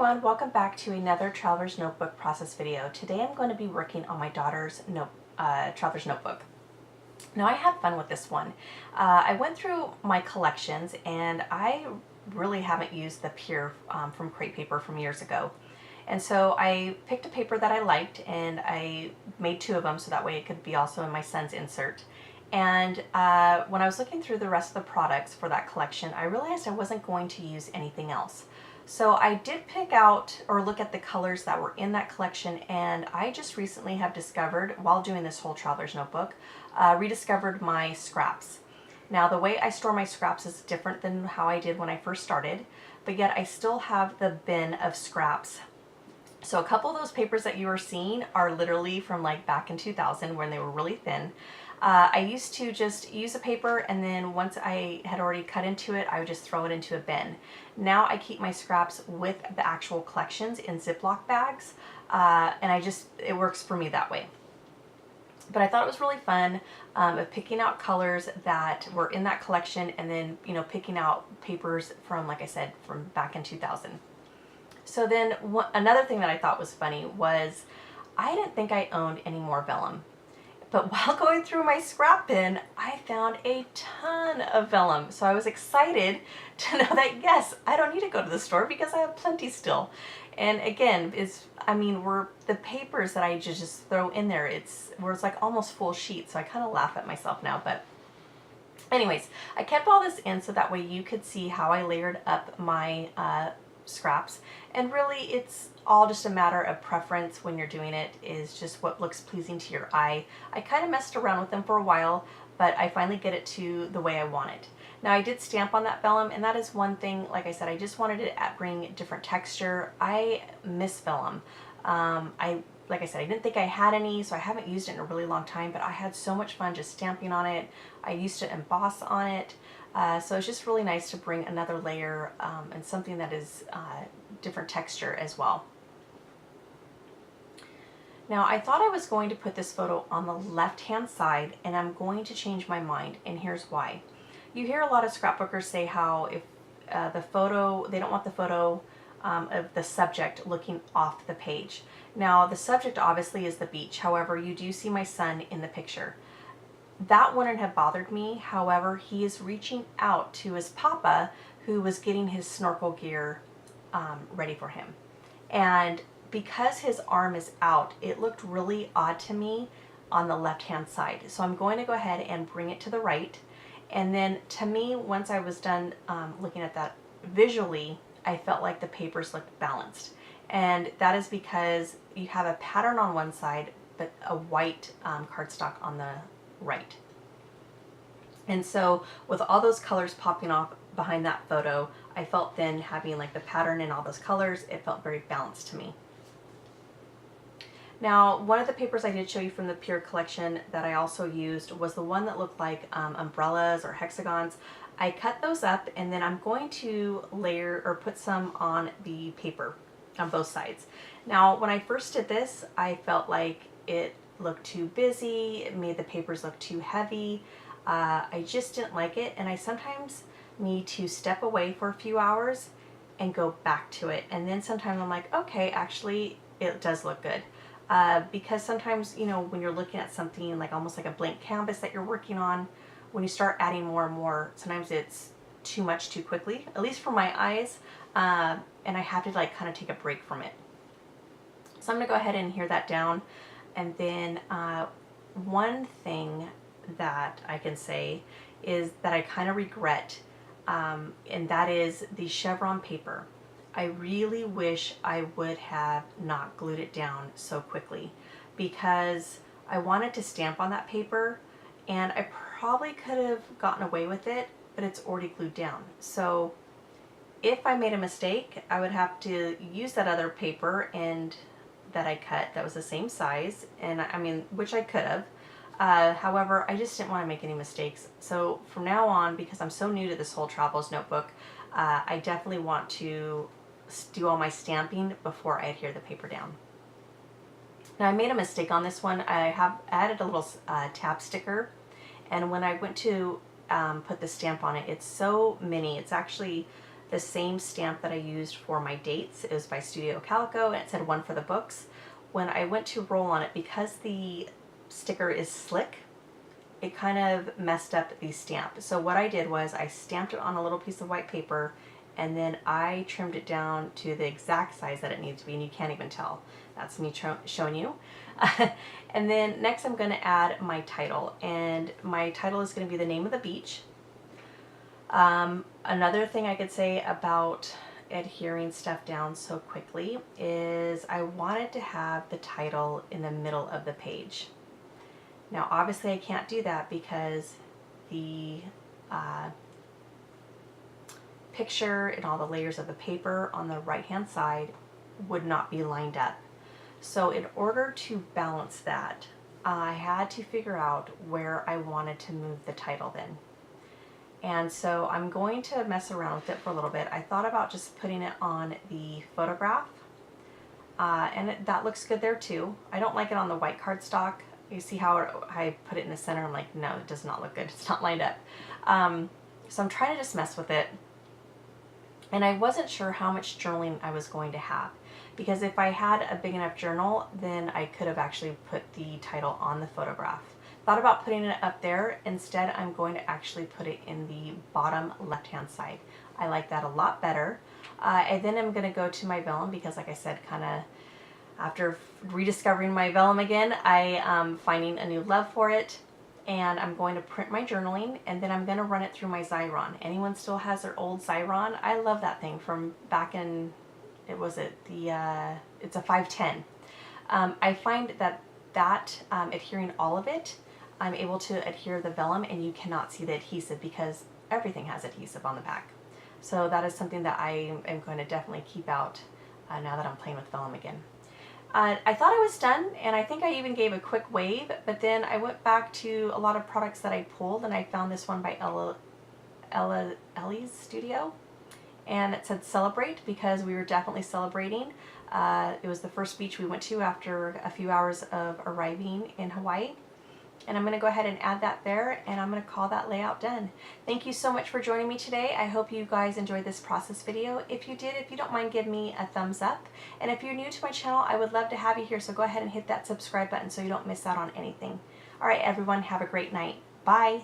Everyone, welcome back to another Traveler's Notebook process video. Today I'm going to be working on my daughter's Traveler's Notebook. Now I had fun with this one. I went through my collections and I really haven't used the Pure from Crate Paper from years ago. And so I picked a paper that I liked and I made two of them so that way it could be also in my son's insert. And when I was looking through the rest of the products for that collection, I realized I wasn't going to use anything else. So I did pick out or look at the colors that were in that collection, and I just recently have discovered, while doing this whole Traveler's Notebook, rediscovered my scraps. Now the way I store my scraps is different than how I did when I first started, but yet I still have the bin of scraps. So a couple of those papers that you are seeing are literally from like back in 2000 when they were really thin. I used to just use a paper, and then once I had already cut into it, I would just throw it into a bin. Now I keep my scraps with the actual collections in Ziploc bags, and it works for me that way. But I thought it was really fun of picking out colors that were in that collection, and then picking out papers from, like I said, from back in 2000. So then another thing that I thought was funny was I didn't think I owned any more vellum. But while going through my scrap bin, I found a ton of vellum. So I was excited to know that, yes, I don't need to go to the store because I have plenty still. And again, the papers that I just throw in there, it's like almost full sheets. So I kind of laugh at myself now. But anyways, I kept all this in so that way you could see how I layered up my scraps, and really it's all just a matter of preference when you're doing it, is just what looks pleasing to your eye. I kind of messed around with them for a while, but I finally get it to the way I want it. Now I did stamp on that vellum, and that is one thing, like I said, I just wanted to bring different texture. I miss vellum. Like I said, I didn't think I had any, so I haven't used it in a really long time, but I had so much fun just stamping on it. I used to emboss on it. So it's just really nice to bring another layer and something that is different texture as well. Now I thought I was going to put this photo on the left hand side, and I'm going to change my mind, and here's why. You hear a lot of scrapbookers say how if they don't want the photo of the subject looking off the page. Now the subject obviously is the beach, however you do see my son in the picture. That wouldn't have bothered me, however he is reaching out to his papa who was getting his snorkel gear ready for him. And because his arm is out, it looked really odd to me on the left hand side. So I'm going to go ahead and bring it to the right. And then to me, once I was done looking at that visually, I felt like the papers looked balanced. And that is because you have a pattern on one side, but a white cardstock on the right. And so with all those colors popping off behind that photo, I felt then having like the pattern in all those colors, it felt very balanced to me. Now, one of the papers I did show you from the Pure collection that I also used was the one that looked like umbrellas or hexagons. I cut those up, and then I'm going to layer or put some on the paper on both sides. Now, when I first did this, I felt like it looked too busy. It made the papers look too heavy. I just didn't like it, and I sometimes need to step away for a few hours and go back to it. And then sometimes I'm like, okay, actually it does look good. Because sometimes, when you're looking at something like almost like a blank canvas that you're working on, when you start adding more and more, sometimes it's too much too quickly, at least for my eyes, and I have to like kind of take a break from it. So I'm going to go ahead and hear that down. And then one thing that I can say is that I kind of regret, and that is the chevron paper. I really wish I would have not glued it down so quickly, because I wanted to stamp on that paper, and I probably could have gotten away with it, but it's already glued down. So if I made a mistake, I would have to use that other paper and that I cut that was the same size, and which I could have. However, I just didn't want to make any mistakes. So from now on, because I'm so new to this whole Traveler's Notebook, I definitely want to do all my stamping before I adhere the paper down. Now I made a mistake on this one. I have added a little tab sticker, and when I went to put the stamp on it, it's so mini. It's actually the same stamp that I used for my dates. It was by Studio Calico and it said one for the books. When I went to roll on it, because the sticker is slick, it kind of messed up the stamp. So what I did was I stamped it on a little piece of white paper and then I trimmed it down to the exact size that it needs to be, and you can't even tell. That's me showing you. And then next I'm going to add my title, and my title is going to be the name of the beach. Another thing I could say about adhering stuff down so quickly is I wanted to have the title in the middle of the page. Now obviously I can't do that because the picture and all the layers of the paper on the right hand side would not be lined up. So in order to balance that, I had to figure out where I wanted to move the title then. And so I'm going to mess around with it for a little bit. I thought about just putting it on the photograph, and that looks good there too. I don't like it on the white cardstock. You see how I put it in the center? I'm like, no, it does not look good. It's not lined up. So I'm trying to just mess with it. And I wasn't sure how much journaling I was going to have, because if I had a big enough journal, then I could have actually put the title on the photograph. Thought about putting it up there. Instead, I'm going to actually put it in the bottom left-hand side. I like that a lot better. And then I'm going to go to my vellum because, like I said, kind of after rediscovering my vellum again, I am finding a new love for it. And I'm going to print my journaling, and then I'm going to run it through my Xyron. Anyone still has their old Xyron? I love that thing from back in, it's a 510. I find that adhering all of it, I'm able to adhere the vellum, and you cannot see the adhesive because everything has adhesive on the back. So that is something that I am going to definitely keep out now that I'm playing with vellum again. I thought I was done, and I think I even gave a quick wave, but then I went back to a lot of products that I pulled, and I found this one by Ellie's Studio, and it said celebrate because we were definitely celebrating. It was the first beach we went to after a few hours of arriving in Hawaii. And I'm going to go ahead and add that there, and I'm going to call that layout done. Thank you so much for joining me today. I hope you guys enjoyed this process video. If you did, if you don't mind, give me a thumbs up. And if you're new to my channel, I would love to have you here, so go ahead and hit that subscribe button so you don't miss out on anything. All right, everyone, have a great night. Bye.